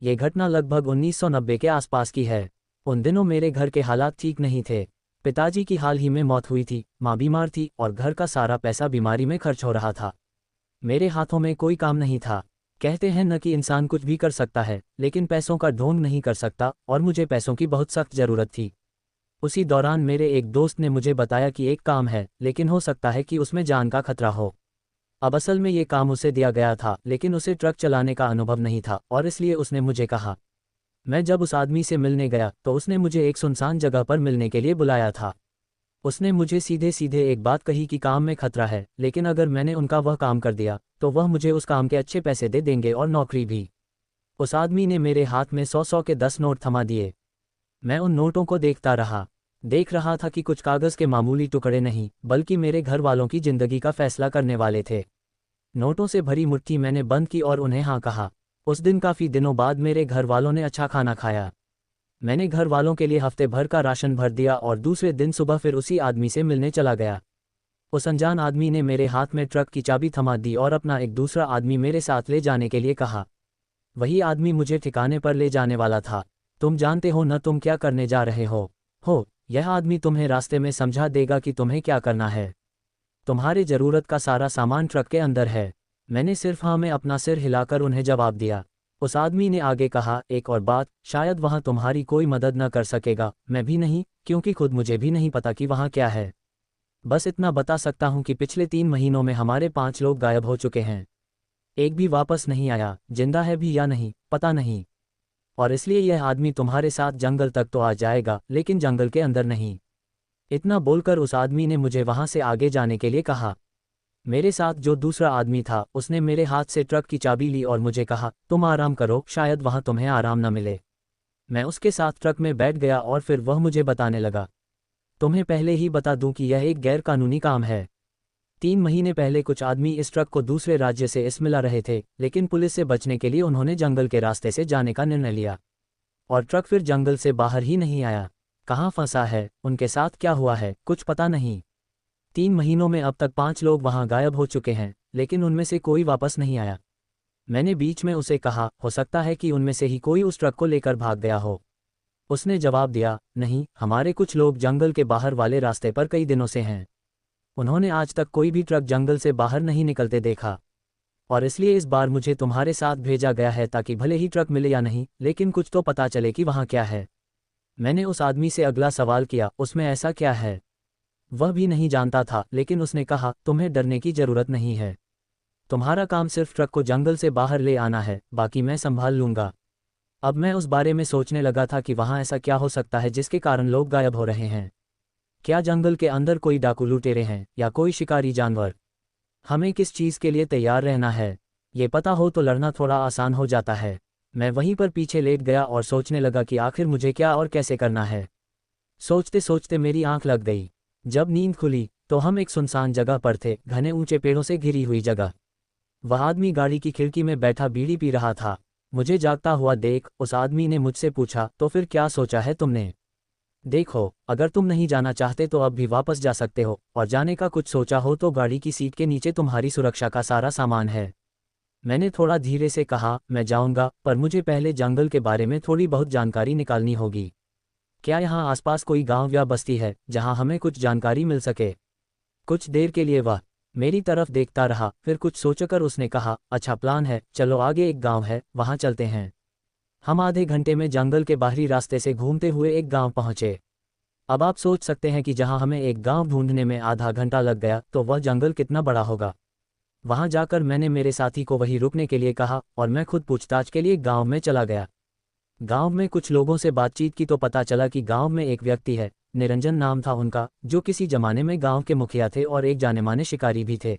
ये घटना लगभग 1990 के आसपास की है। उन दिनों मेरे घर के हालात ठीक नहीं थे। पिताजी की हाल ही में मौत हुई थी, माँ बीमार थी और घर का सारा पैसा बीमारी में खर्च हो रहा था। मेरे हाथों में कोई काम नहीं था। कहते हैं न कि इंसान कुछ भी कर सकता है, लेकिन पैसों का ढोंग नहीं कर सकता, और मुझे पैसों की बहुत सख्त ज़रूरत थी। उसी दौरान मेरे एक दोस्त ने मुझे बताया कि एक काम है, लेकिन हो सकता है कि उसमें जान का खतरा हो। अब असल में ये काम उसे दिया गया था, लेकिन उसे ट्रक चलाने का अनुभव नहीं था और इसलिए उसने मुझे कहा। मैं जब उस आदमी से मिलने गया तो उसने मुझे एक सुनसान जगह पर मिलने के लिए बुलाया था। उसने मुझे सीधे सीधे एक बात कही कि काम में खतरा है, लेकिन अगर मैंने उनका वह काम कर दिया तो वह मुझे उस काम के अच्छे पैसे दे देंगे और नौकरी भी। उस आदमी ने मेरे हाथ में 100 के 10 नोट थमा दिए। मैं उन नोटों को देखता रहा। देख रहा था कि कुछ कागज़ के मामूली टुकड़े नहीं, बल्कि मेरे घर वालों की जिंदगी का फैसला करने वाले थे। नोटों से भरी मुट्ठी मैंने बंद की और उन्हें हाँ कहा। उस दिन काफ़ी दिनों बाद मेरे घर वालों ने अच्छा खाना खाया। मैंने घर वालों के लिए हफ्ते भर का राशन भर दिया और दूसरे दिन सुबह फिर उसी आदमी से मिलने चला गया। उस अनजान आदमी ने मेरे हाथ में ट्रक की चाबी थमा दी और अपना एक दूसरा आदमी मेरे साथ ले जाने के लिए कहा। वही आदमी मुझे ठिकाने पर ले जाने वाला था। तुम जानते हो न तुम क्या करने जा रहे हो। यह आदमी तुम्हें रास्ते में समझा देगा कि तुम्हें क्या करना है। तुम्हारे ज़रूरत का सारा सामान ट्रक के अंदर है। मैंने सिर्फ हाँ में अपना सिर हिलाकर उन्हें जवाब दिया। उस आदमी ने आगे कहा, एक और बात, शायद वहाँ तुम्हारी कोई मदद न कर सकेगा, मैं भी नहीं, क्योंकि खुद मुझे भी नहीं पता कि वहाँ क्या है। बस इतना बता सकता हूँ कि पिछले 3 महीनों में हमारे 5 लोग गायब हो चुके हैं। एक भी वापस नहीं आया, जिंदा है भी या नहीं पता नहीं। और इसलिए यह आदमी तुम्हारे साथ जंगल तक तो आ जाएगा, लेकिन जंगल के अंदर नहीं। इतना बोलकर उस आदमी ने मुझे वहाँ से आगे जाने के लिए कहा। मेरे साथ जो दूसरा आदमी था उसने मेरे हाथ से ट्रक की चाबी ली और मुझे कहा, तुम आराम करो, शायद वहाँ तुम्हें आराम न मिले। मैं उसके साथ ट्रक में बैठ गया और फिर वह मुझे बताने लगा। तुम्हें पहले ही बता दूं कि यह एक गैरकानूनी काम है। 3 महीने पहले कुछ आदमी इस ट्रक को दूसरे राज्य से मिला रहे थे, लेकिन पुलिस से बचने के लिए उन्होंने जंगल के रास्ते से जाने का निर्णय लिया। और ट्रक फिर जंगल से बाहर ही नहीं आया। कहाँ फंसा है, उनके साथ क्या हुआ है, कुछ पता नहीं। 3 महीनों में अब तक 5 लोग वहां गायब हो चुके हैं, लेकिन उनमें से कोई वापस नहीं आया। मैंने बीच में उसे कहा, हो सकता है कि उनमें से ही कोई उस ट्रक को लेकर भाग गया हो। उसने जवाब दिया, नहीं, हमारे कुछ लोग जंगल के बाहर वाले रास्ते पर कई दिनों से हैं। उन्होंने आज तक कोई भी ट्रक जंगल से बाहर नहीं निकलते देखा। और इसलिए इस बार मुझे तुम्हारे साथ भेजा गया है, ताकि भले ही ट्रक मिले या नहीं, लेकिन कुछ तो पता चले कि वहाँ क्या है। मैंने उस आदमी से अगला सवाल किया, उसमें ऐसा क्या है। वह भी नहीं जानता था, लेकिन उसने कहा, तुम्हें डरने की जरूरत नहीं है। तुम्हारा काम सिर्फ ट्रक को जंगल से बाहर ले आना है, बाकी मैं संभाल लूंगा। अब मैं उस बारे में सोचने लगा था कि वहाँ ऐसा क्या हो सकता है जिसके कारण लोग गायब हो रहे हैं। क्या जंगल के अंदर कोई डाकू लुटेरे हैं या कोई शिकारी जानवर। हमें किस चीज़ के लिए तैयार रहना है, ये पता हो तो लड़ना थोड़ा आसान हो जाता है। मैं वहीं पर पीछे लेट गया और सोचने लगा कि आखिर मुझे क्या और कैसे करना है। सोचते सोचते मेरी आंख लग गई। जब नींद खुली तो हम एक सुनसान जगह पर थे, घने ऊंचे पेड़ों से घिरी हुई जगह। वह आदमी गाड़ी की खिड़की में बैठा बीड़ी पी रहा था। मुझे जागता हुआ देख उस आदमी ने मुझसे पूछा, तो फिर क्या सोचा है तुमने। देखो, अगर तुम नहीं जाना चाहते तो अब भी वापस जा सकते हो, और जाने का कुछ सोचा हो तो गाड़ी की सीट के नीचे तुम्हारी सुरक्षा का सारा सामान है। मैंने थोड़ा धीरे से कहा, मैं जाऊंगा, पर मुझे पहले जंगल के बारे में थोड़ी बहुत जानकारी निकालनी होगी। क्या यहाँ आसपास कोई गांव या बस्ती है जहाँ हमें कुछ जानकारी मिल सके। कुछ देर के लिए वह मेरी तरफ देखता रहा, फिर कुछ सोचकर उसने कहा, अच्छा प्लान है, चलो आगे एक गांव है, वहाँ चलते हैं। हम आधे घंटे में जंगल के बाहरी रास्ते से घूमते हुए एक गांव पहुंचे। अब आप सोच सकते हैं कि जहां हमें एक गांव ढूंढने में आधा घंटा लग गया तो वह जंगल कितना बड़ा होगा। वहां जाकर मैंने मेरे साथी को वहीं रुकने के लिए कहा और मैं खुद पूछताछ के लिए गांव में चला गया। गांव में कुछ लोगों से बातचीत की तो पता चला कि गांव में एक व्यक्ति है, निरंजन नाम था उनका, जो किसी जमाने में गांव के मुखिया थे और एक जाने माने शिकारी भी थे।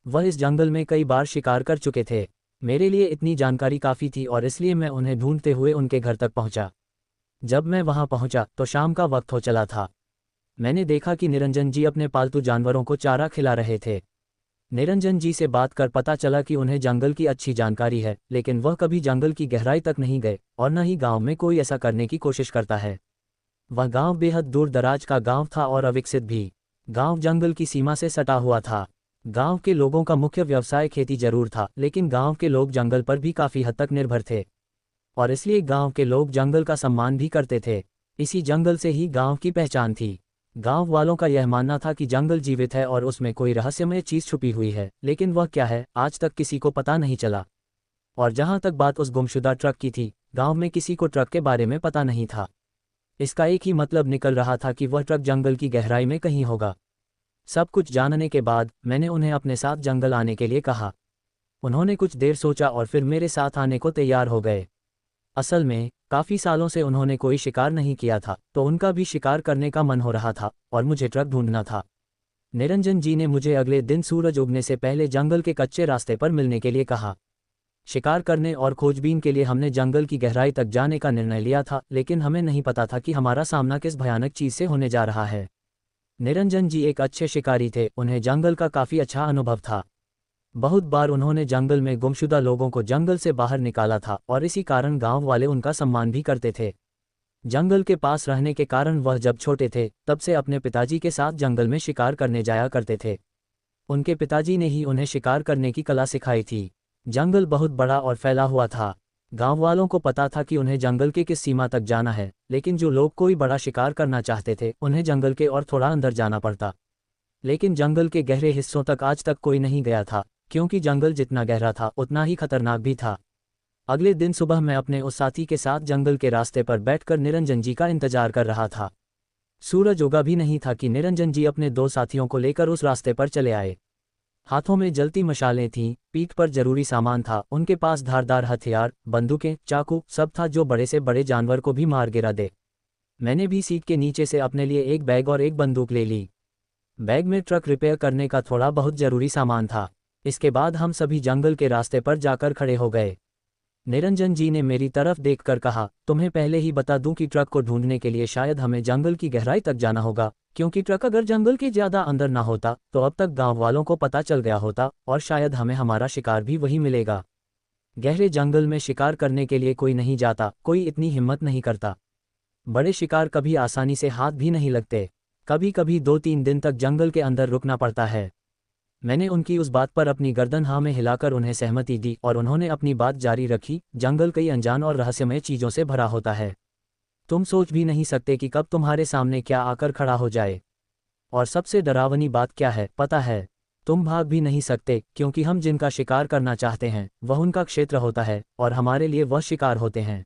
वह इस जंगल में कई बार शिकार कर चुके थे। मेरे लिए इतनी जानकारी काफ़ी थी और इसलिए मैं उन्हें ढूंढते हुए उनके घर तक पहुंचा। जब मैं वहां पहुंचा तो शाम का वक्त हो चला था। मैंने देखा कि निरंजन जी अपने पालतू जानवरों को चारा खिला रहे थे। निरंजन जी से बात कर पता चला कि उन्हें जंगल की अच्छी जानकारी है, लेकिन वह कभी जंगल की गहराई तक नहीं गए और न ही गांव में कोई ऐसा करने की कोशिश करता है। वह गांव बेहद दूर दराज का गांव था और अविकसित भी। गांव जंगल की सीमा से सटा हुआ था। गांव के लोगों का मुख्य व्यवसाय खेती जरूर था, लेकिन गांव के लोग जंगल पर भी काफ़ी हद तक निर्भर थे। और इसलिए गांव के लोग जंगल का सम्मान भी करते थे। इसी जंगल से ही गांव की पहचान थी। गांव वालों का यह मानना था कि जंगल जीवित है और उसमें कोई रहस्यमय चीज छुपी हुई है, लेकिन वह क्या है आज तक किसी को पता नहीं चला। और जहां तक बात उस गुमशुदा ट्रक की थी, गांव में किसी को ट्रक के बारे में पता नहीं था। इसका एक ही मतलब निकल रहा था कि वह ट्रक जंगल की गहराई में कहीं होगा। सब कुछ जानने के बाद मैंने उन्हें अपने साथ जंगल आने के लिए कहा। उन्होंने कुछ देर सोचा और फिर मेरे साथ आने को तैयार हो गए। असल में काफ़ी सालों से उन्होंने कोई शिकार नहीं किया था, तो उनका भी शिकार करने का मन हो रहा था और मुझे ट्रक ढूंढना था। निरंजन जी ने मुझे अगले दिन सूरज उगने से पहले जंगल के कच्चे रास्ते पर मिलने के लिए कहा। शिकार करने और खोजबीन के लिए हमने जंगल की गहराई तक जाने का निर्णय लिया था, लेकिन हमें नहीं पता था कि हमारा सामना किस भयानक चीज़ से होने जा रहा है। निरंजन जी एक अच्छे शिकारी थे, उन्हें जंगल का काफ़ी अच्छा अनुभव था। बहुत बार उन्होंने जंगल में गुमशुदा लोगों को जंगल से बाहर निकाला था और इसी कारण गांव वाले उनका सम्मान भी करते थे। जंगल के पास रहने के कारण वह जब छोटे थे तब से अपने पिताजी के साथ जंगल में शिकार करने जाया करते थे। उनके पिताजी ने ही उन्हें शिकार करने की कला सिखाई थी। जंगल बहुत बड़ा और फैला हुआ था। गांव वालों को पता था कि उन्हें जंगल के किस सीमा तक जाना है, लेकिन जो लोग कोई बड़ा शिकार करना चाहते थे उन्हें जंगल के और थोड़ा अंदर जाना पड़ता। लेकिन जंगल के गहरे हिस्सों तक आज तक कोई नहीं गया था, क्योंकि जंगल जितना गहरा था उतना ही खतरनाक भी था। अगले दिन सुबह मैं अपने उस साथी के साथ जंगल के रास्ते पर बैठकर निरंजन जी का इंतजार कर रहा था। सूरज उगा भी नहीं था कि निरंजन जी अपने दो साथियों को लेकर उस रास्ते पर चले आए। हाथों में जलती मशालें थीं, पीठ पर जरूरी सामान था, उनके पास धारदार हथियार, बंदूकें, चाकू सब था जो बड़े से बड़े जानवर को भी मार गिरा दे। मैंने भी सीट के नीचे से अपने लिए एक बैग और एक बंदूक ले ली। बैग में ट्रक रिपेयर करने का थोड़ा बहुत जरूरी सामान था। इसके बाद हम सभी जंगल के रास्ते पर जाकर खड़े हो गए। निरंजन जी ने मेरी तरफ देखकर कहा, तुम्हें पहले ही बता दूं कि ट्रक को ढूंढने के लिए शायद हमें जंगल की गहराई तक जाना होगा, क्योंकि ट्रक अगर जंगल के ज़्यादा अंदर ना होता तो अब तक गांव वालों को पता चल गया होता और शायद हमें हमारा शिकार भी वही मिलेगा। गहरे जंगल में शिकार करने के लिए कोई नहीं जाता, कोई इतनी हिम्मत नहीं करता। बड़े शिकार कभी आसानी से हाथ भी नहीं लगते। कभी कभी 2-3 दिन तक जंगल के अंदर रुकना पड़ता है। मैंने उनकी उस बात पर अपनी गर्दन हाँ में हिलाकर उन्हें सहमति दी और उन्होंने अपनी बात जारी रखी। जंगल कई अनजान और रहस्यमय चीज़ों से भरा होता है। तुम सोच भी नहीं सकते कि कब तुम्हारे सामने क्या आकर खड़ा हो जाए। और सबसे डरावनी बात क्या है पता है? तुम भाग भी नहीं सकते, क्योंकि हम जिनका शिकार करना चाहते हैं वह उनका क्षेत्र होता है और हमारे लिए वह शिकार होते हैं।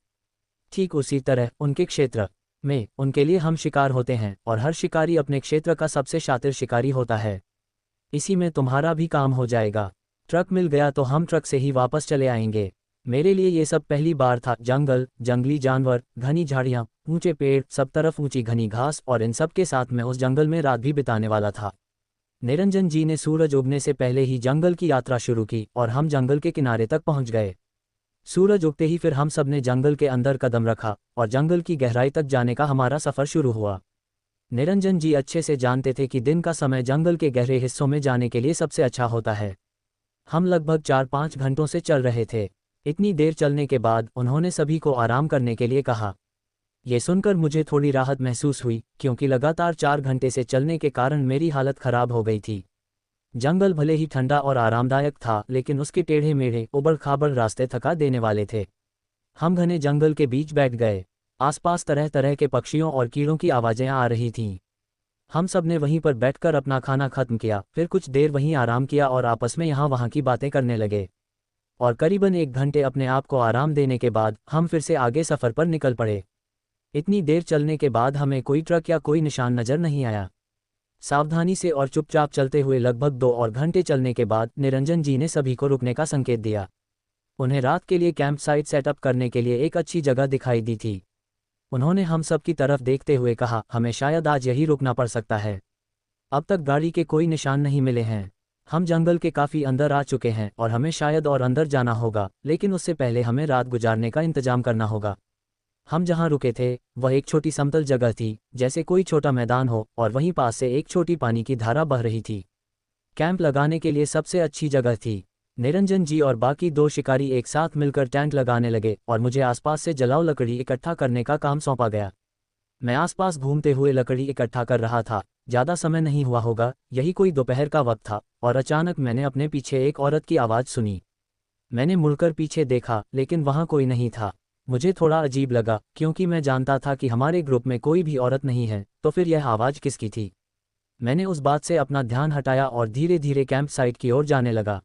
ठीक उसी तरह उनके क्षेत्र में उनके लिए हम शिकार होते हैं, और हर शिकारी अपने क्षेत्र का सबसे शातिर शिकारी होता है। इसी में तुम्हारा भी काम हो जाएगा। ट्रक मिल गया तो हम ट्रक से ही वापस चले आएंगे। मेरे लिए ये सब पहली बार था। जंगल, जंगली जानवर, घनी झाड़ियाँ, ऊंचे पेड़, सब तरफ ऊंची घनी घास, और इन सब के साथ मैं उस जंगल में रात भी बिताने वाला था। निरंजन जी ने सूरज उगने से पहले ही जंगल की यात्रा शुरू की और हम जंगल के किनारे तक पहुंच गए। सूरज उगते ही फिर हम सब ने जंगल के अंदर कदम रखा और जंगल की गहराई तक जाने का हमारा सफ़र शुरू हुआ। निरंजन जी अच्छे से जानते थे कि दिन का समय जंगल के गहरे हिस्सों में जाने के लिए सबसे अच्छा होता है। हम लगभग 4-5 घंटों से चल रहे थे। इतनी देर चलने के बाद उन्होंने सभी को आराम करने के लिए कहा। ये सुनकर मुझे थोड़ी राहत महसूस हुई, क्योंकि लगातार 4 घंटे से चलने के कारण मेरी हालत खराब हो गई थी। जंगल भले ही ठंडा और आरामदायक था, लेकिन उसके टेढ़े मेढ़े उबड़ खाबड़ रास्ते थका देने वाले थे। हम घने जंगल के बीच बैठ गए। आसपास तरह तरह के पक्षियों और कीड़ों की आवाज़ें आ रही थीं। हम सब ने वहीं पर बैठकर अपना खाना खत्म किया, फिर कुछ देर वहीं आराम किया और आपस में यहाँ वहाँ की बातें करने लगे। और करीबन 1 घंटे अपने आप को आराम देने के बाद हम फिर से आगे सफ़र पर निकल पड़े। इतनी देर चलने के बाद हमें कोई ट्रक या कोई निशान नज़र नहीं आया। सावधानी से और चुपचाप चलते हुए लगभग 2 और घंटे चलने के बाद निरंजन जी ने सभी को रुकने का संकेत दिया। उन्हें रात के लिए कैंप साइट सेटअप करने के लिए एक अच्छी जगह दिखाई दी थी। उन्होंने हम सब की तरफ देखते हुए कहा, हमें शायद आज यही रुकना पड़ सकता है। अब तक गाड़ी के कोई निशान नहीं मिले हैं। हम जंगल के काफ़ी अंदर आ चुके हैं और हमें शायद और अंदर जाना होगा, लेकिन उससे पहले हमें रात गुजारने का इंतजाम करना होगा। हम जहाँ रुके थे वह एक छोटी समतल जगह थी, जैसे कोई छोटा मैदान हो, और वहीं पास से एक छोटी पानी की धारा बह रही थी। कैंप लगाने के लिए सबसे अच्छी जगह थी। निरंजन जी और बाकी 2 शिकारी एक साथ मिलकर टेंट लगाने लगे और मुझे आसपास से जलाऊ लकड़ी इकट्ठा करने का काम सौंपा गया। मैं आसपास घूमते हुए लकड़ी इकट्ठा कर रहा था। ज़्यादा समय नहीं हुआ होगा, यही कोई दोपहर का वक्त था, और अचानक मैंने अपने पीछे एक औरत की आवाज़ सुनी। मैंने मुड़कर पीछे देखा, लेकिन वहाँ कोई नहीं था। मुझे थोड़ा अजीब लगा क्योंकि मैं जानता था कि हमारे ग्रुप में कोई भी औरत नहीं है, तो फिर यह आवाज़ किसकी थी। मैंने उस बात से अपना ध्यान हटाया और धीरे धीरे कैंप साइट की ओर जाने लगा।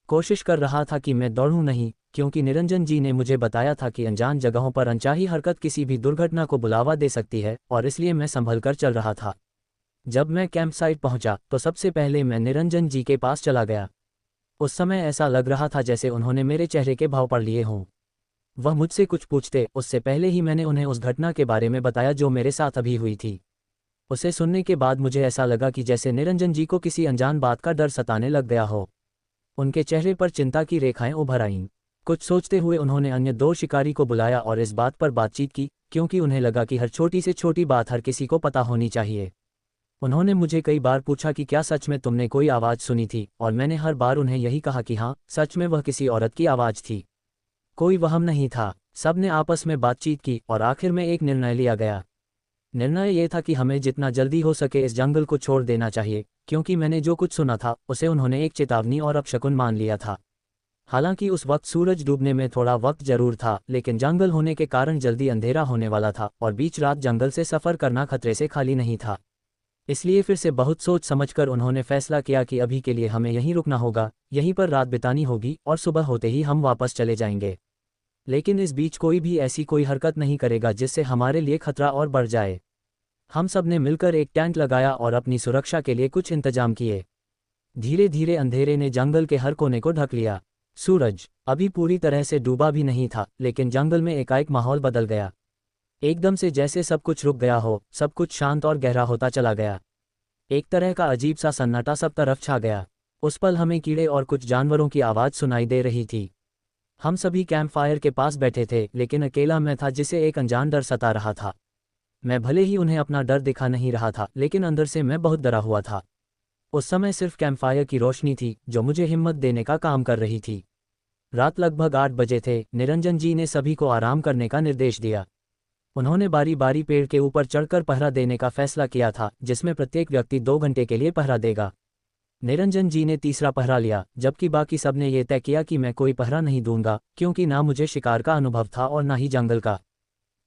कोशिश कर रहा था कि मैं दौड़ूं नहीं, क्योंकि निरंजन जी ने मुझे बताया था कि अनजान जगहों पर अनचाही हरकत किसी भी दुर्घटना को बुलावा दे सकती है, और इसलिए मैं संभल कर चल रहा था। जब मैं कैंप साइट पहुंचा तो सबसे पहले मैं निरंजन जी के पास चला गया। उस समय ऐसा लग रहा था जैसे उन्होंने मेरे चेहरे के भाव पढ़ लिए हों। वह मुझसे कुछ पूछते उससे पहले ही मैंने उन्हें उस घटना के बारे में बताया जो मेरे साथ अभी हुई थी। उसे सुनने के बाद मुझे ऐसा लगा कि जैसे निरंजन जी को किसी अनजान बात का डर सताने लग गया हो। उनके चेहरे पर चिंता की रेखाएं उभर आईं। कुछ सोचते हुए उन्होंने अन्य 2 शिकारी को बुलाया और इस बात पर बातचीत की, क्योंकि उन्हें लगा कि हर छोटी से छोटी बात हर किसी को पता होनी चाहिए। उन्होंने मुझे कई बार पूछा कि क्या सच में तुमने कोई आवाज़ सुनी थी, और मैंने हर बार उन्हें यही कहा कि हाँ, सच में वह किसी औरत की आवाज़ थी। कोई वहम नहीं था। सब ने आपस में बातचीत की और आखिर में एक निर्णय लिया गया। निर्णय ये था कि हमें जितना जल्दी हो सके इस जंगल को छोड़ देना चाहिए, क्योंकि मैंने जो कुछ सुना था उसे उन्होंने एक चेतावनी और अपशकुन मान लिया था। हालांकि उस वक्त सूरज डूबने में थोड़ा वक्त जरूर था, लेकिन जंगल होने के कारण जल्दी अंधेरा होने वाला था और बीच रात जंगल से सफ़र करना खतरे से खाली नहीं था। इसलिए फिर से बहुत सोच समझकर उन्होंने फैसला किया कि अभी के लिए हमें यहीं रुकना होगा, यहीं पर रात बितानी होगी और सुबह होते ही हम वापस चले जाएंगे। लेकिन इस बीच कोई भी ऐसी कोई हरकत नहीं करेगा जिससे हमारे लिए खतरा और बढ़ जाए। हम सब ने मिलकर एक टेंट लगाया और अपनी सुरक्षा के लिए कुछ इंतजाम किए। धीरे धीरे अंधेरे ने जंगल के हर कोने को ढक लिया। सूरज अभी पूरी तरह से डूबा भी नहीं था, लेकिन जंगल में एकाएक माहौल बदल गया। एकदम से जैसे सब कुछ रुक गया हो, सब कुछ शांत और गहरा होता चला गया। एक तरह का अजीब सा सन्नाटा सब तरफ छा गया। उस पल हमें कीड़े और कुछ जानवरों की आवाज़ सुनाई दे रही थी। हम सभी कैंप फायर के पास बैठे थे, लेकिन अकेला मैं था जिसे एक अनजान डर सता रहा था। मैं भले ही उन्हें अपना डर दिखा नहीं रहा था, लेकिन अंदर से मैं बहुत डरा हुआ था। उस समय सिर्फ कैंप फायर की रोशनी थी जो मुझे हिम्मत देने का काम कर रही थी। रात लगभग 8 बजे थे। निरंजन जी ने सभी को आराम करने का निर्देश दिया। उन्होंने बारी बारी पेड़ के ऊपर चढ़कर पहरा देने का फैसला किया था, जिसमें प्रत्येक व्यक्ति 2 घंटे के लिए पहरा देगा। निरंजन जी ने तीसरा पहरा लिया, जबकि बाकी सब ने यह तय किया कि मैं कोई पहरा नहीं दूंगा, क्योंकि ना मुझे शिकार का अनुभव था और ना ही जंगल का।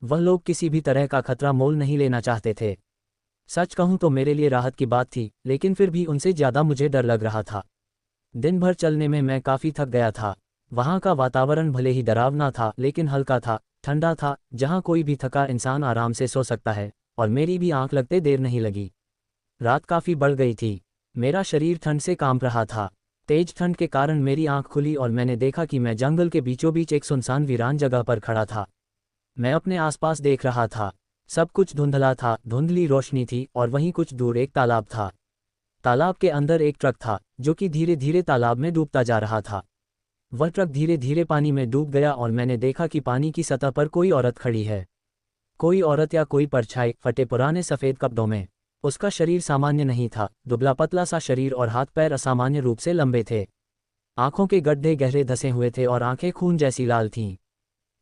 वह लोग किसी भी तरह का खतरा मोल नहीं लेना चाहते थे। सच कहूं तो मेरे लिए राहत की बात थी, लेकिन फिर भी उनसे ज़्यादा मुझे डर लग रहा था। दिन भर चलने में मैं काफ़ी थक गया था। वहाँ का वातावरण भले ही डरावना था, लेकिन हल्का था, ठंडा था, जहाँ कोई भी थका इंसान आराम से सो सकता है, और मेरी भी आंख लगते देर नहीं लगी। रात काफ़ी बढ़ गई थी। मेरा शरीर ठंड से कांप रहा था। तेज ठंड के कारण मेरी आंख खुली और मैंने देखा कि मैं जंगल के बीचों बीच एक सुनसान वीरान जगह पर खड़ा था। मैं अपने आसपास देख रहा था। सब कुछ धुंधला था, धुंधली रोशनी थी, और वहीं कुछ दूर एक तालाब था। तालाब के अंदर एक ट्रक था जो कि धीरे धीरे तालाब में डूबता जा रहा था। वह ट्रक धीरे धीरे पानी में डूब गया और मैंने देखा कि पानी की सतह पर कोई औरत खड़ी है। कोई औरत या कोई परछाई, फटे पुराने सफ़ेद कपड़ों में। उसका शरीर सामान्य नहीं था, दुबला पतला सा शरीर और हाथ पैर असामान्य रूप से लंबे थे। आंखों के गड्ढे गहरे धसे हुए थे और आंखें खून जैसी लाल थीं।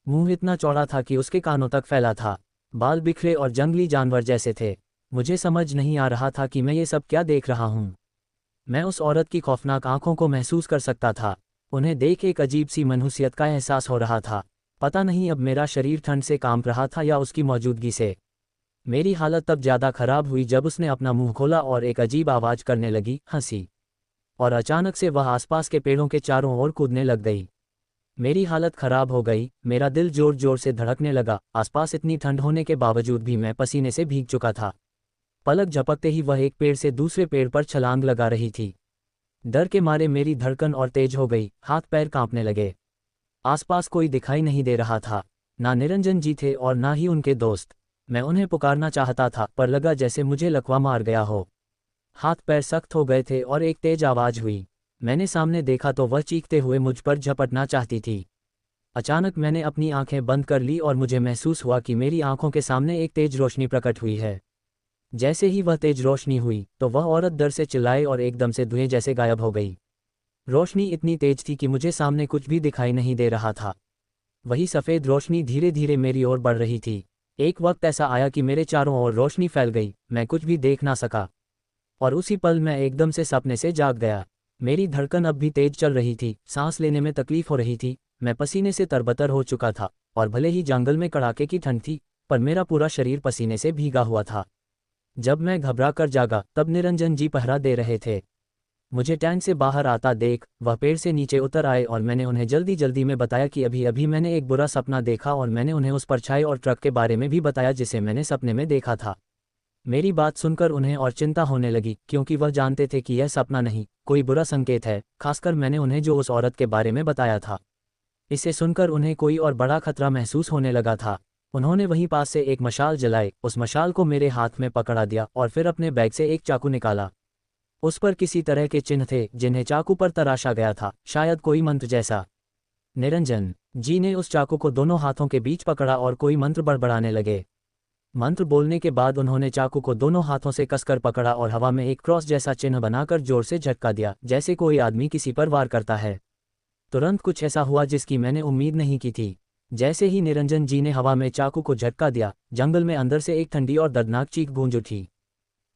मुंह इतना चौड़ा था कि उसके कानों तक फैला था। बाल बिखरे और जंगली जानवर जैसे थे। मुझे समझ नहीं आ रहा था कि मैं ये सब क्या देख रहा हूँ। मैं उस औरत की खौफनाक आंखों को महसूस कर सकता था। उन्हें देख एक अजीब सी मनहूसियत का एहसास हो रहा था। पता नहीं अब मेरा शरीर ठंड से कांप रहा था या उसकी मौजूदगी से। मेरी हालत तब ज़्यादा खराब हुई जब उसने अपना मुंह खोला और एक अजीब आवाज़ करने लगी, हंसी। और अचानक से वह आसपास के पेड़ों के चारों ओर कूदने लग गई। मेरी हालत खराब हो गई। मेरा दिल जोर जोर से धड़कने लगा। आसपास इतनी ठंड होने के बावजूद भी मैं पसीने से भीग चुका था। पलक झपकते ही वह एक पेड़ से दूसरे पेड़ पर छलांग लगा रही थी। डर के मारे मेरी धड़कन और तेज हो गई, हाथ पैर कांपने लगे। आसपास कोई दिखाई नहीं दे रहा था। ना निरंजन जी थे और ना ही उनके दोस्त। मैं उन्हें पुकारना चाहता था, पर लगा जैसे मुझे लकवा मार गया हो। हाथ पैर सख्त हो गए थे और एक तेज आवाज़ हुई। मैंने सामने देखा तो वह चीखते हुए मुझ पर झपटना चाहती थी। अचानक मैंने अपनी आंखें बंद कर ली और मुझे महसूस हुआ कि मेरी आंखों के सामने एक तेज रोशनी प्रकट हुई है। जैसे ही वह तेज रोशनी हुई तो वह औरत डर से चिल्लाई और एकदम से धुएं जैसे गायब हो गई। रोशनी इतनी तेज थी कि मुझे सामने कुछ भी दिखाई नहीं दे रहा था। वही सफ़ेद रोशनी धीरे धीरे मेरी ओर बढ़ रही थी। एक वक्त ऐसा आया कि मेरे चारों ओर रोशनी फैल गई, मैं कुछ भी देख ना सका। और उसी पल मैं एकदम से सपने से जाग गया। मेरी धड़कन अब भी तेज चल रही थी, सांस लेने में तकलीफ हो रही थी, मैं पसीने से तरबतर हो चुका था, और भले ही जंगल में कड़ाके की ठंड थी, पर मेरा पूरा शरीर पसीने से भीगा हुआ था। जब मैं घबरा कर जागा, तब निरंजन जी पहरा दे रहे थे। मुझे टैंक से बाहर आता देख वह पेड़ से नीचे उतर आए और मैंने उन्हें जल्दी जल्दी में बताया कि अभी अभी मैंने एक बुरा सपना देखा, और मैंने उन्हें उस परछाई और ट्रक के बारे में भी बताया जिसे मैंने सपने में देखा था। मेरी बात सुनकर उन्हें और चिंता होने लगी, क्योंकि वह जानते थे कि यह सपना नहीं, कोई बुरा संकेत है, खासकर मैंने उन्हें जो उस औरत के बारे में बताया था। इसे सुनकर उन्हें कोई और बड़ा खतरा महसूस होने लगा था। उन्होंने वहीं पास से एक मशाल जलाई, उस मशाल को मेरे हाथ में पकड़ा दिया और फिर अपने बैग से एक चाकू निकाला। उस पर किसी तरह के चिन्ह थे जिन्हें चाकू पर तराशा गया था, शायद कोई मंत्र जैसा। निरंजन जी ने उस चाकू को दोनों हाथों के बीच पकड़ा और कोई मंत्र बड़बड़ाने लगे। मंत्र बोलने के बाद उन्होंने चाकू को दोनों हाथों से कसकर पकड़ा और हवा में एक क्रॉस जैसा चिन्ह बनाकर जोर से झटका दिया, जैसे कोई आदमी किसी पर वार करता है। तुरंत कुछ ऐसा हुआ जिसकी मैंने उम्मीद नहीं की थी। जैसे ही निरंजन जी ने हवा में चाकू को झटका दिया, जंगल में अंदर से एक ठंडी और दर्दनाक चीख गूंज उठी।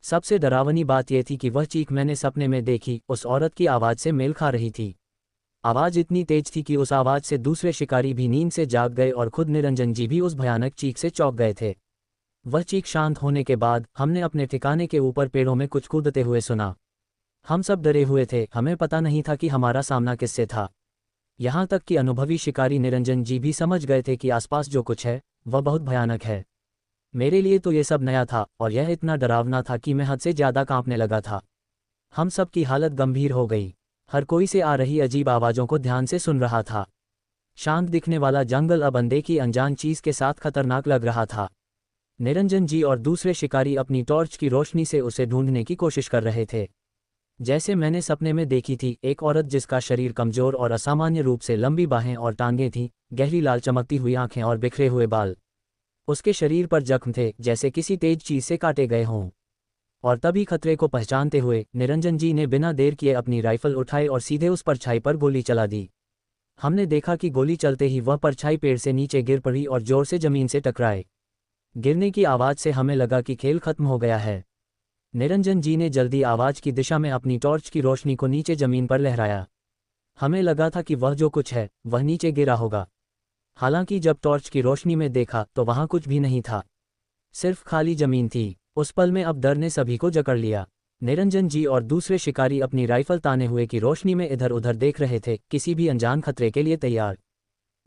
सबसे डरावनी बात यह थी कि वह चीख मैंने सपने में देखी उस औरत की आवाज़ से मेल खा रही थी। आवाज़ इतनी तेज थी कि उस आवाज़ से दूसरे शिकारी भी नींद से जाग गए और खुद निरंजन जी भी उस भयानक चीख से चौंक गए थे। वह चीख शांत होने के बाद हमने अपने ठिकाने के ऊपर पेड़ों में कुछ कूदते हुए सुना। हम सब डरे हुए थे, हमें पता नहीं था कि हमारा सामना किससे था। यहाँ तक कि अनुभवी शिकारी निरंजन जी भी समझ गए थे कि आसपास जो कुछ है वह बहुत भयानक है। मेरे लिए तो ये सब नया था और यह इतना डरावना था कि मैं हद से ज़्यादा कांपने लगा था। हम सब की हालत गंभीर हो गई। हर कोई से आ रही अजीब आवाज़ों को ध्यान से सुन रहा था। शांत दिखने वाला जंगल अब अनदेखी अनजान चीज़ के साथ खतरनाक लग रहा था। निरंजन जी और दूसरे शिकारी अपनी टॉर्च की रोशनी से उसे ढूंढने की कोशिश कर रहे थे। जैसे मैंने सपने में देखी थी, एक औरत जिसका शरीर कमजोर और असामान्य रूप से लंबी बाहें और टांगें थीं, गहरी लाल चमकती हुई आंखें और बिखरे हुए बाल। उसके शरीर पर जख्म थे जैसे किसी तेज चीज से काटे गए हों। और तभी खतरे को पहचानते हुए निरंजन जी ने बिना देर किए अपनी राइफल उठाई और सीधे उस परछाई पर गोली चला दी। हमने देखा कि गोली चलते ही वह परछाई पेड़ से नीचे गिर पड़ी और जोर से जमीन से टकराए। गिरने की आवाज़ से हमें लगा कि खेल खत्म हो गया है। निरंजन जी ने जल्दी आवाज़ की दिशा में अपनी टॉर्च की रोशनी को नीचे ज़मीन पर लहराया। हमें लगा था कि वह जो कुछ है वह नीचे गिरा होगा। हालांकि जब टॉर्च की रोशनी में देखा तो वहां कुछ भी नहीं था, सिर्फ खाली ज़मीन थी। उस पल में अब डर ने सभी को जकड़ लिया। निरंजन जी और दूसरे शिकारी अपनी राइफल ताने हुए की रोशनी में इधर उधर देख रहे थे, किसी भी अनजान खतरे के लिए तैयार।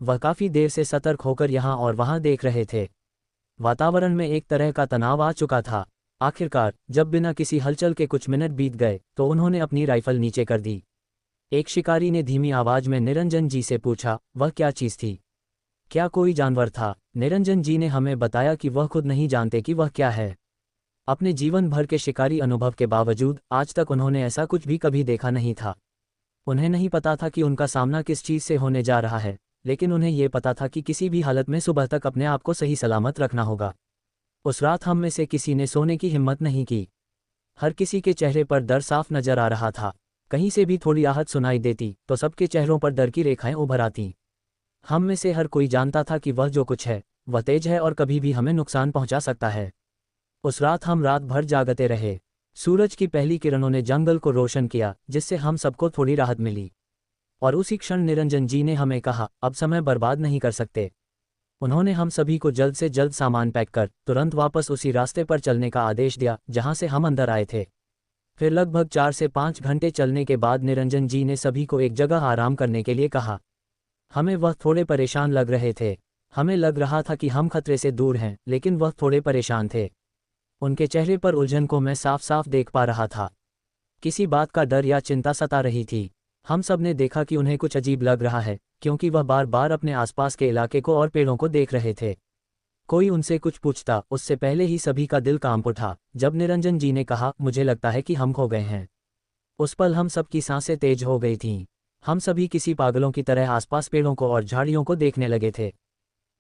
वह काफ़ी देर से सतर्क होकर यहाँ और वहाँ देख रहे थे। वातावरण में एक तरह का तनाव आ चुका था। आखिरकार जब बिना किसी हलचल के कुछ मिनट बीत गए तो उन्होंने अपनी राइफल नीचे कर दी। एक शिकारी ने धीमी आवाज में निरंजन जी से पूछा, वह क्या चीज़ थी? क्या कोई जानवर था? निरंजन जी ने हमें बताया कि वह खुद नहीं जानते कि वह क्या है। अपने जीवन भर के शिकारी अनुभव के बावजूद आज तक उन्होंने ऐसा कुछ भी कभी देखा नहीं था। उन्हें नहीं पता था कि उनका सामना किस चीज़ से होने जा रहा है, लेकिन उन्हें यह पता था कि किसी भी हालत में सुबह तक अपने आप को सही सलामत रखना होगा। उस रात हम में से किसी ने सोने की हिम्मत नहीं की। हर किसी के चेहरे पर डर साफ नजर आ रहा था। कहीं से भी थोड़ी आहट सुनाई देती तो सबके चेहरों पर डर की रेखाएं उभर आती। हम में से हर कोई जानता था कि वह जो कुछ है वह तेज है और कभी भी हमें नुकसान पहुंचा सकता है। उस रात हम रात भर जागते रहे। सूरज की पहली किरणों ने जंगल को रोशन किया, जिससे हम सबको थोड़ी राहत मिली। और उसी क्षण निरंजन जी ने हमें कहा, अब समय बर्बाद नहीं कर सकते। उन्होंने हम सभी को जल्द से जल्द सामान पैक कर तुरंत वापस उसी रास्ते पर चलने का आदेश दिया जहां से हम अंदर आए थे। फिर लगभग 4 से 5 घंटे चलने के बाद निरंजन जी ने सभी को एक जगह आराम करने के लिए कहा। हमें वह थोड़े परेशान लग रहे थे। हमें लग रहा था कि हम खतरे से दूर हैं, लेकिन वह थोड़े परेशान थे। उनके चेहरे पर उलझन को मैं साफ साफ देख पा रहा था। किसी बात का डर या चिंता सता रही थी। हम सब ने देखा कि उन्हें कुछ अजीब लग रहा है, क्योंकि वह बार बार अपने आसपास के इलाके को और पेड़ों को देख रहे थे। कोई उनसे कुछ पूछता उससे पहले ही सभी का दिल कांप उठा जब निरंजन जी ने कहा, मुझे लगता है कि हम खो गए हैं। उस पल हम सब की सांसें तेज हो गई थीं। हम सभी किसी पागलों की तरह आसपास पेड़ों को और झाड़ियों को देखने लगे थे।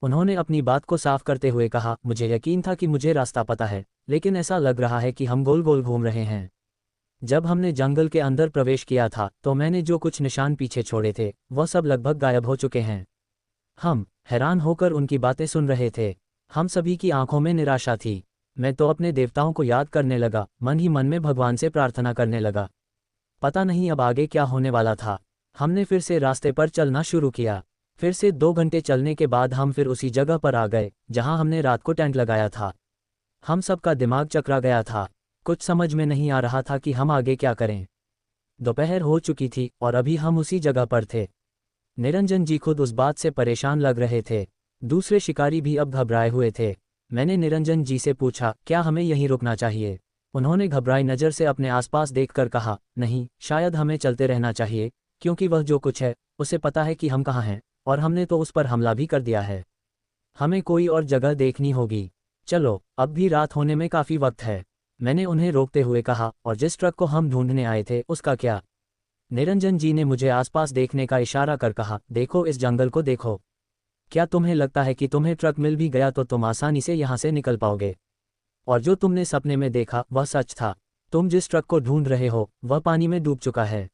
उन्होंने अपनी बात को साफ करते हुए कहा, मुझे यकीन था कि मुझे रास्ता पता है, लेकिन ऐसा लग रहा है कि हम गोल गोल घूम रहे हैं। जब हमने जंगल के अंदर प्रवेश किया था तो मैंने जो कुछ निशान पीछे छोड़े थे वह सब लगभग गायब हो चुके हैं। हम हैरान होकर उनकी बातें सुन रहे थे। हम सभी की आंखों में निराशा थी। मैं तो अपने देवताओं को याद करने लगा, मन ही मन में भगवान से प्रार्थना करने लगा। पता नहीं अब आगे क्या होने वाला था। हमने फिर से रास्ते पर चलना शुरू किया। फिर से 2 घंटे चलने के बाद हम फिर उसी जगह पर आ गए जहां हमने रात को टेंट लगाया था। हम सबका दिमाग चकरा गया था। कुछ समझ में नहीं आ रहा था कि हम आगे क्या करें। दोपहर हो चुकी थी और अभी हम उसी जगह पर थे। निरंजन जी खुद उस बात से परेशान लग रहे थे। दूसरे शिकारी भी अब घबराए हुए थे। मैंने निरंजन जी से पूछा, क्या हमें यहीं रुकना चाहिए? उन्होंने घबराई नज़र से अपने आसपास देखकर कहा, नहीं, शायद हमें चलते रहना चाहिए, क्योंकि वह जो कुछ है उसे पता है कि हम कहाँ हैं, और हमने तो उस पर हमला भी कर दिया है। हमें कोई और जगह देखनी होगी। चलो, अब भी रात होने में काफ़ी वक्त है। मैंने उन्हें रोकते हुए कहा, और जिस ट्रक को हम ढूंढने आए थे उसका क्या? निरंजन जी ने मुझे आसपास देखने का इशारा कर कहा, देखो, इस जंगल को देखो। क्या तुम्हें लगता है कि तुम्हें ट्रक मिल भी गया तो तुम आसानी से यहाँ से निकल पाओगे? और जो तुमने सपने में देखा वह सच था। तुम जिस ट्रक को ढूंढ रहे हो वह पानी में डूब चुका है।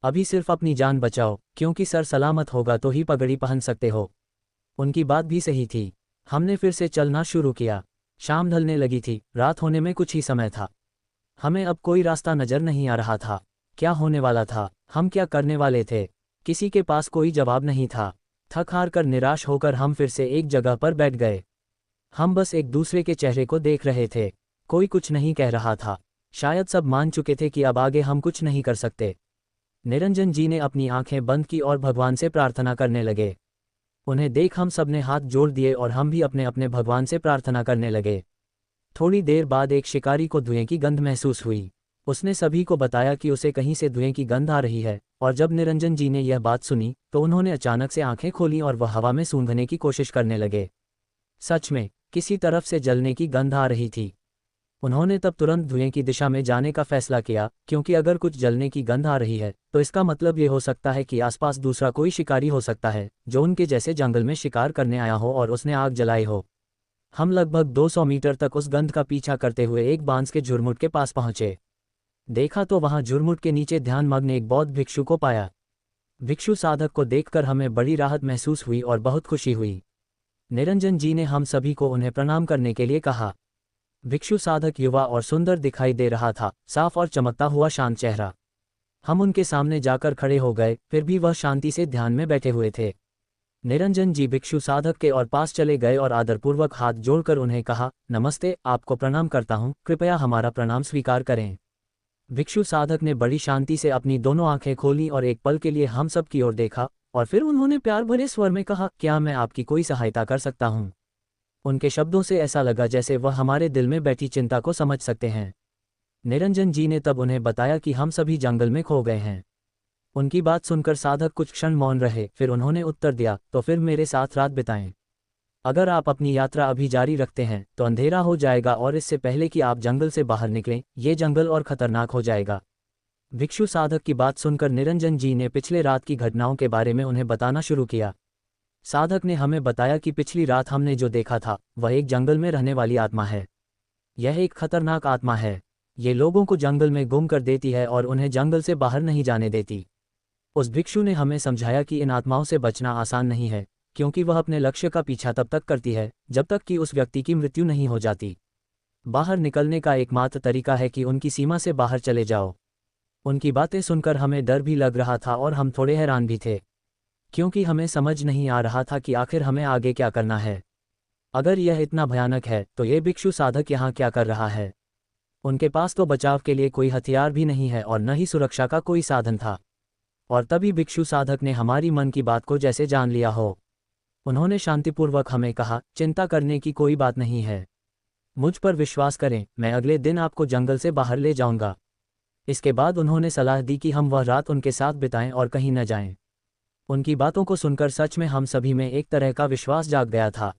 अभी सिर्फ अपनी जान बचाओ, क्योंकि सर सलामत होगा तो ही पगड़ी पहन सकते हो। उनकी बात भी सही थी। हमने फिर से चलना शुरू किया। शाम ढलने लगी थी, रात होने में कुछ ही समय था। हमें अब कोई रास्ता नजर नहीं आ रहा था। क्या होने वाला था? हम क्या करने वाले थे? किसी के पास कोई जवाब नहीं था। थक हार कर निराश होकर हम फिर से एक जगह पर बैठ गए। हम बस एक दूसरे के चेहरे को देख रहे थे। कोई कुछ नहीं कह रहा था। शायद सब मान चुके थे कि अब आगे हम कुछ नहीं कर सकते। निरंजन जी ने अपनी आंखें बंद की और भगवान से प्रार्थना करने लगे। उन्हें देख हम सब ने हाथ जोड़ दिए और हम भी अपने अपने भगवान से प्रार्थना करने लगे। थोड़ी देर बाद एक शिकारी को धुएं की गंध महसूस हुई। उसने सभी को बताया कि उसे कहीं से धुएं की गंध आ रही है, और जब निरंजन जी ने यह बात सुनी तो उन्होंने अचानक से आंखें खोली और वह हवा में सूंघने की कोशिश करने लगे। सच में किसी तरफ से जलने की गंध आ रही थी। उन्होंने तब तुरंत धुएं की दिशा में जाने का फैसला किया, क्योंकि अगर कुछ जलने की गंध आ रही है तो इसका मतलब ये हो सकता है कि आसपास दूसरा कोई शिकारी हो सकता है जो उनके जैसे जंगल में शिकार करने आया हो और उसने आग जलाई हो। हम लगभग 200 मीटर तक उस गंध का पीछा करते हुए एक बांस के झुरमुट के पास पहुंचे। देखा तो वहां झुरमुट के नीचे ध्यानमग्न एक बौद्ध भिक्षु को पाया। भिक्षु साधक को देखकर हमें बड़ी राहत महसूस हुई और बहुत खुशी हुई। निरंजन जी ने हम सभी को उन्हें प्रणाम करने के लिए कहा। भिक्षु साधक युवा और सुंदर दिखाई दे रहा था, साफ और चमकता हुआ शांत चेहरा। हम उनके सामने जाकर खड़े हो गए, फिर भी वह शांति से ध्यान में बैठे हुए थे। निरंजन जी भिक्षु साधक के और पास चले गए और आदरपूर्वक हाथ जोड़कर उन्हें कहा, नमस्ते, आपको प्रणाम करता हूँ, कृपया हमारा प्रणाम स्वीकार करें। भिक्षु साधक ने बड़ी शांति से अपनी दोनों आंखें खोलीं और एक पल के लिए हम सब की ओर देखा, और फिर उन्होंने प्यार भरे स्वर में कहा, क्या मैं आपकी कोई सहायता कर सकता हूँ? उनके शब्दों से ऐसा लगा जैसे वह हमारे दिल में बैठी चिंता को समझ सकते हैं। निरंजन जी ने तब उन्हें बताया कि हम सभी जंगल में खो गए हैं। उनकी बात सुनकर साधक कुछ क्षण मौन रहे, फिर उन्होंने उत्तर दिया, तो फिर मेरे साथ रात बिताएं। अगर आप अपनी यात्रा अभी जारी रखते हैं तो अंधेरा हो जाएगा, और इससे पहले कि आप जंगल से बाहर निकलें ये जंगल और खतरनाक हो जाएगा। भिक्षु साधक की बात सुनकर निरंजन जी ने पिछले रात की घटनाओं के बारे में उन्हें बताना शुरू किया। साधक ने हमें बताया कि पिछली रात हमने जो देखा था वह एक जंगल में रहने वाली आत्मा है। यह एक खतरनाक आत्मा है। ये लोगों को जंगल में गुम कर देती है और उन्हें जंगल से बाहर नहीं जाने देती। उस भिक्षु ने हमें समझाया कि इन आत्माओं से बचना आसान नहीं है, क्योंकि वह अपने लक्ष्य का पीछा तब तक करती है जब तक कि उस व्यक्ति की मृत्यु नहीं हो जाती। बाहर निकलने का एकमात्र तरीका है कि उनकी सीमा से बाहर चले जाओ। उनकी बातें सुनकर हमें डर भी लग रहा था और हम थोड़े हैरान भी थे, क्योंकि हमें समझ नहीं आ रहा था कि आखिर हमें आगे क्या करना है। अगर यह इतना भयानक है तो ये भिक्षु साधक यहाँ क्या कर रहा है? उनके पास तो बचाव के लिए कोई हथियार भी नहीं है और न ही सुरक्षा का कोई साधन था। और तभी भिक्षु साधक ने हमारी मन की बात को जैसे जान लिया हो। उन्होंने शांतिपूर्वक हमें कहा, चिंता करने की कोई बात नहीं है, मुझ पर विश्वास करें, मैं अगले दिन आपको जंगल से बाहर ले जाऊंगा। इसके बाद उन्होंने सलाह दी कि हम वह रात उनके साथ बिताएं और कहीं न जाएं। उनकी बातों को सुनकर सच में हम सभी में एक तरह का विश्वास जाग गया था।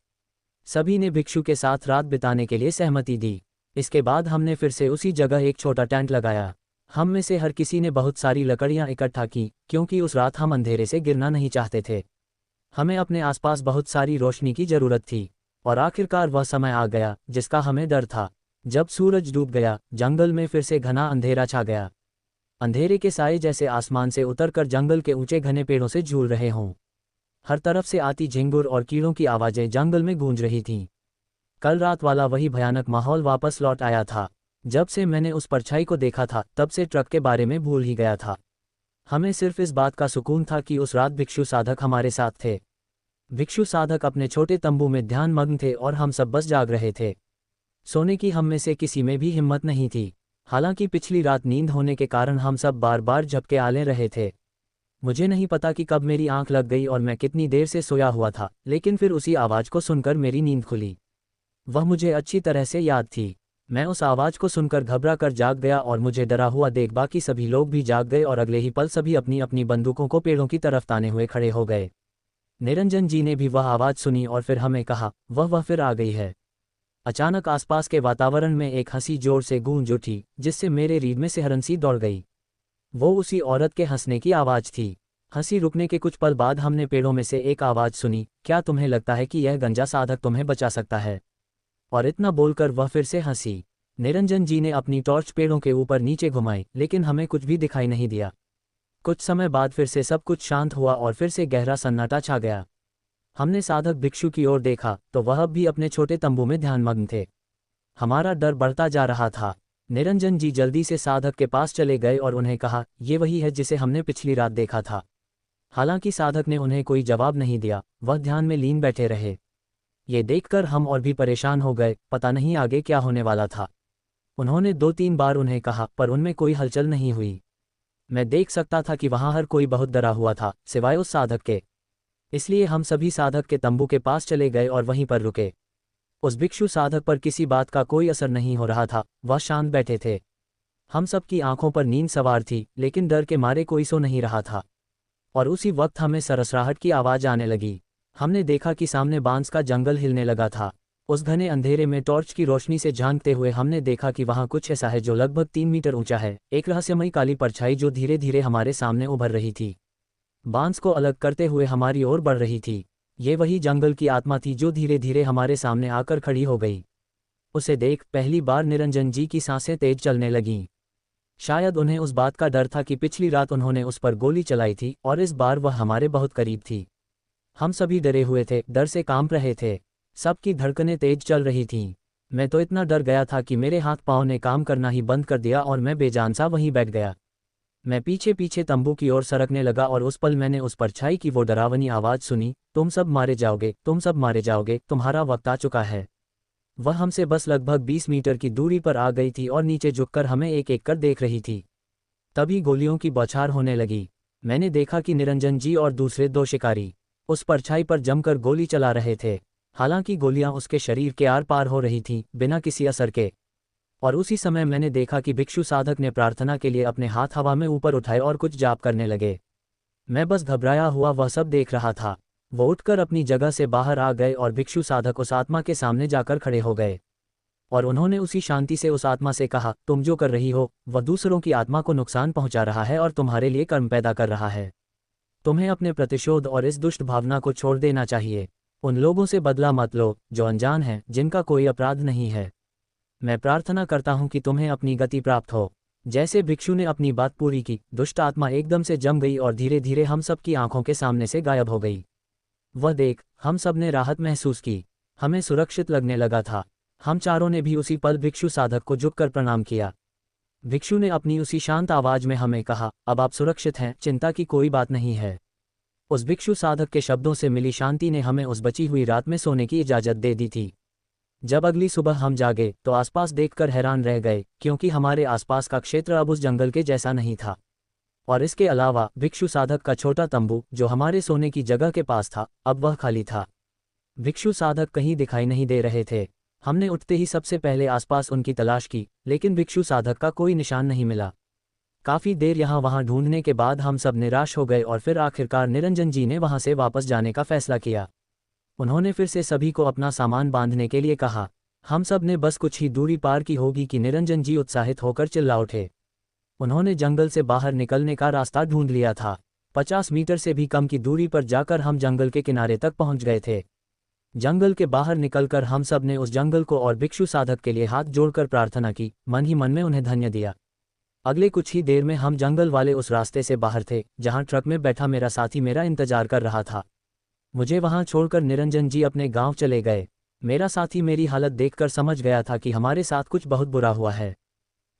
सभी ने भिक्षु के साथ रात बिताने के लिए सहमति दी। इसके बाद हमने फिर से उसी जगह एक छोटा टेंट लगाया। हम में से हर किसी ने बहुत सारी लकड़ियां इकट्ठा की, क्योंकि उस रात हम अंधेरे से गिरना नहीं चाहते थे। हमें अपने आसपास बहुत सारी रोशनी की जरूरत थी, और आखिरकार वह समय आ गया जिसका हमें डर था। जब सूरज डूब गया, जंगल में फिर से घना अंधेरा छा गया। अंधेरे के साए जैसे आसमान से उतरकर जंगल के ऊंचे घने पेड़ों से झूल रहे हों। हर तरफ से आती झिंगुर और कीड़ों की आवाजें जंगल में गूंज रही थीं। कल रात वाला वही भयानक माहौल वापस लौट आया था। जब से मैंने उस परछाई को देखा था तब से ट्रक के बारे में भूल ही गया था। हमें सिर्फ इस बात का सुकून था कि उस रात भिक्षु साधक हमारे साथ थे। भिक्षु साधक अपने छोटे तंबू में ध्यानमग्न थे और हम सब बस जाग रहे थे। सोने की हम में से किसी में भी हिम्मत नहीं थी। हालांकि पिछली रात नींद होने के कारण हम सब बार बार झपके आले रहे थे। मुझे नहीं पता कि कब मेरी आंख लग गई और मैं कितनी देर से सोया हुआ था, लेकिन फिर उसी आवाज़ को सुनकर मेरी नींद खुली। वह मुझे अच्छी तरह से याद थी। मैं उस आवाज़ को सुनकर घबरा कर जाग गया और मुझे डरा हुआ देख बाकी सभी लोग भी जाग गए और अगले ही पल सभी अपनी अपनी बंदूकों को पेड़ों की तरफ ताने हुए खड़े हो गए। निरंजन जी ने भी वह आवाज़ सुनी और फिर हमें कहा, वह फिर आ गई है। अचानक आसपास के वातावरण में एक हंसी जोर से गूंज उठी, जिससे मेरे रीढ़ में सिहरन सी दौड़ गई। वो उसी औरत के हंसने की आवाज़ थी। हंसी रुकने के कुछ पल बाद हमने पेड़ों में से एक आवाज़ सुनी, क्या तुम्हें लगता है कि यह गंजा साधक तुम्हें बचा सकता है? और इतना बोलकर वह फिर से हंसी। निरंजन जी ने अपनी टॉर्च पेड़ों के ऊपर नीचे घुमाई, लेकिन हमें कुछ भी दिखाई नहीं दिया। कुछ समय बाद फिर से सब कुछ शांत हुआ और फिर से गहरा सन्नाटा छा गया। हमने साधक भिक्षु की ओर देखा तो वह अब भी अपने छोटे तंबू में ध्यानमग्न थे। हमारा डर बढ़ता जा रहा था। निरंजन जी जल्दी से साधक के पास चले गए और उन्हें कहा, ये वही है जिसे हमने पिछली रात देखा था। हालांकि साधक ने उन्हें कोई जवाब नहीं दिया, वह ध्यान में लीन बैठे रहे। ये देखकर हम और भी परेशान हो गए, पता नहीं आगे क्या होने वाला था। उन्होंने 2-3 बार उन्हें कहा पर उनमें कोई हलचल नहीं हुई। मैं देख सकता था कि वहां हर कोई बहुत डरा हुआ था, सिवाय उस साधक के। इसलिए हम सभी साधक के तंबू के पास चले गए और वहीं पर रुके। उस भिक्षु साधक पर किसी बात का कोई असर नहीं हो रहा था, वह शांत बैठे थे। हम सबकी आंखों पर नींद सवार थी, लेकिन डर के मारे कोई सो नहीं रहा था। और उसी वक्त हमें सरसराहट की आवाज़ आने लगी। हमने देखा कि सामने बांस का जंगल हिलने लगा था। उस घने अंधेरे में टॉर्च की रोशनी से झांकते हुए हमने देखा कि वहां कुछ ऐसा है जो लगभग 3 मीटर ऊंचा है, एक रहस्यमयी काली परछाई जो धीरे धीरे हमारे सामने उभर रही थी, बांस को अलग करते हुए हमारी ओर बढ़ रही थी। ये वही जंगल की आत्मा थी जो धीरे धीरे हमारे सामने आकर खड़ी हो गई। उसे देख पहली बार निरंजन जी की सांसें तेज चलने लगीं। शायद उन्हें उस बात का डर था कि पिछली रात उन्होंने उस पर गोली चलाई थी और इस बार वह हमारे बहुत करीब थी। हम सभी डरे हुए थे, डर से कांप रहे थे। सबकी धड़कनें तेज चल रही थीं। मैं तो इतना डर गया था कि मेरे हाथ पांव ने काम करना ही बंद कर दिया और मैं बेजान सा वहीं बैठ गया। मैं पीछे पीछे तंबू की ओर सरकने लगा और उस पल मैंने उस परछाई की वो डरावनी आवाज़ सुनी, तुम सब मारे जाओगे, तुम सब मारे जाओगे, तुम्हारा वक्त आ चुका है। वह हमसे बस लगभग 20 मीटर की दूरी पर आ गई थी और नीचे झुककर हमें एक एक कर देख रही थी। तभी गोलियों की बौछार होने लगी। मैंने देखा कि निरंजन जी और दूसरे 2 शिकारी उस परछाई पर जमकर गोली चला रहे थे। हालांकि गोलियां उसके शरीर के आर पार हो रही थीं, बिना किसी असर के। और उसी समय मैंने देखा कि भिक्षु साधक ने प्रार्थना के लिए अपने हाथ हवा में ऊपर उठाए और कुछ जाप करने लगे। मैं बस घबराया हुआ वह सब देख रहा था। वो उठकर अपनी जगह से बाहर आ गए और भिक्षु साधक उस आत्मा के सामने जाकर खड़े हो गए। और उन्होंने उसी शांति से उस आत्मा से कहा, तुम जो कर रही हो वह दूसरों की आत्मा को नुकसान पहुंचा रहा है और तुम्हारे लिए कर्म पैदा कर रहा है। तुम्हें अपने प्रतिशोध और इस दुष्ट भावना को छोड़ देना चाहिए। उन लोगों से बदला मत लो जो अनजान हैं, जिनका कोई अपराध नहीं है। मैं प्रार्थना करता हूं कि तुम्हें अपनी गति प्राप्त हो। जैसे भिक्षु ने अपनी बात पूरी की, दुष्ट आत्मा एकदम से जम गई और धीरे धीरे हम सब की आंखों के सामने से गायब हो गई। वह देख हम सब ने राहत महसूस की। हमें सुरक्षित लगने लगा था। हम चारों ने भी उसी पल भिक्षु साधक को झुककर प्रणाम किया। भिक्षु ने अपनी उसी शांत आवाज में हमें कहा, अब आप सुरक्षित हैं, चिंता की कोई बात नहीं है। उस भिक्षु साधक के शब्दों से मिली शांति ने हमें उस बची हुई रात में सोने की इजाजत दे दी थी। जब अगली सुबह हम जागे तो आसपास देखकर हैरान रह गए, क्योंकि हमारे आसपास का क्षेत्र अब उस जंगल के जैसा नहीं था। और इसके अलावा भिक्षु साधक का छोटा तंबू जो हमारे सोने की जगह के पास था, अब वह खाली था। भिक्षु साधक कहीं दिखाई नहीं दे रहे थे। हमने उठते ही सबसे पहले आसपास उनकी तलाश की, लेकिन भिक्षु साधक का कोई निशान नहीं मिला। काफ़ी देर यहाँ वहाँ ढूंढने के बाद हम सब निराश हो गए और फिर आखिरकार निरंजन जी ने वहाँ से वापस जाने का फैसला किया। उन्होंने फिर से सभी को अपना सामान बांधने के लिए कहा। हम सब ने बस कुछ ही दूरी पार की होगी कि निरंजन जी उत्साहित होकर चिल्ला उठे। उन्होंने जंगल से बाहर निकलने का रास्ता ढूंढ लिया था। 50 मीटर से भी कम की दूरी पर जाकर हम जंगल के किनारे तक पहुंच गए थे। जंगल के बाहर निकलकर हम सब ने उस जंगल को और भिक्षु साधक के लिए हाथ जोड़कर प्रार्थना की, मन ही मन में उन्हें धन्य दिया। अगले कुछ ही देर में हम जंगल वाले उस रास्ते से बाहर थे जहां ट्रक में बैठा मेरा साथी मेरा इंतजार कर रहा था। मुझे वहां छोड़कर निरंजन जी अपने गांव चले गए। मेरा साथी मेरी हालत देखकर समझ गया था कि हमारे साथ कुछ बहुत बुरा हुआ है।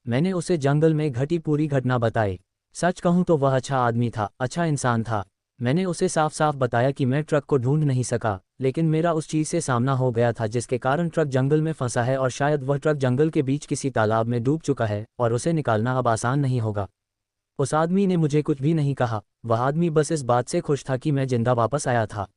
मैंने उसे जंगल में घटी पूरी घटना बताई। सच कहूँ तो वह अच्छा आदमी था, अच्छा इंसान था। मैंने उसे साफ साफ बताया कि मैं ट्रक को ढूंढ नहीं सका, लेकिन मेरा उस चीज़ से सामना हो गया था जिसके कारण ट्रक जंगल में फंसा है, और शायद वह ट्रक जंगल के बीच किसी तालाब में डूब चुका है और उसे निकालना अब आसान नहीं होगा। उस आदमी ने मुझे कुछ भी नहीं कहा, वह आदमी बस इस बात से खुश था कि मैं जिंदा वापस आया था।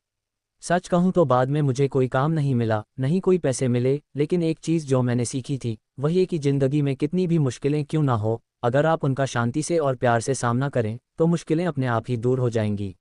सच कहूँ तो बाद में मुझे कोई काम नहीं मिला, नहीं कोई पैसे मिले, लेकिन एक चीज़ जो मैंने सीखी थी वह ये कि ज़िंदगी में कितनी भी मुश्किलें क्यों ना हो, अगर आप उनका शांति से और प्यार से सामना करें तो मुश्किलें अपने आप ही दूर हो जाएंगी।